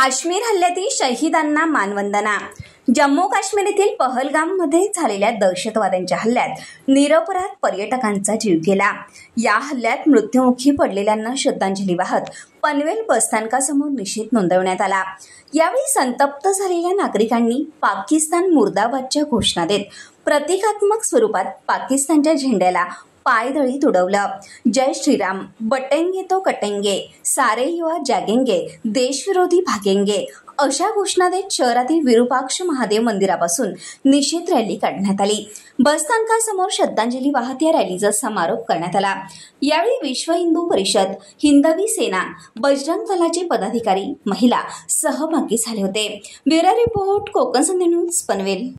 काश्मीर हल्ल्यातील शहीदांना मानवंदना। जम्मू काश्मीर येथील पहलगाममध्ये झालेल्या दहशतवाद्यांच्या हल्ल्यात निरपराध पर्यटकांचा जीव गेला। या हल्ल्यात मृत्युमुखी पडलेल्यांना श्रद्धांजली वाहत पनवेल बसस्थानकासमोर निषेध नोंदवण्यात आला। यावेळी संतप्त झालेल्या नागरिकांनी पाकिस्तान मुर्दाबादच्या घोषणा देत प्रतिकात्मक स्वरूपात पाकिस्तानच्या झेंड्याला पायदळी तुडवलं। जय श्रीराम, बटेंगे तो कटेंगे, सारे युवा जागेंगे, देशविरोधी भागेंगे अशा घोषणा देत शहरातील विरूपाक्ष महादेव मंदिरापासून निषेध रॅली काढण्यात आली। बसस्थानकासमोर श्रद्धांजली वाहत या रॅलीचा समारोप करण्यात आला। यावेळी विश्व हिंदू परिषद, हिंदवी सेना, बजरंग दलाचे पदाधिकारी, महिला सहभागी झाले होते। ब्युरो रिपोर्ट, कोकण संध्या न्यूज, पनवेल।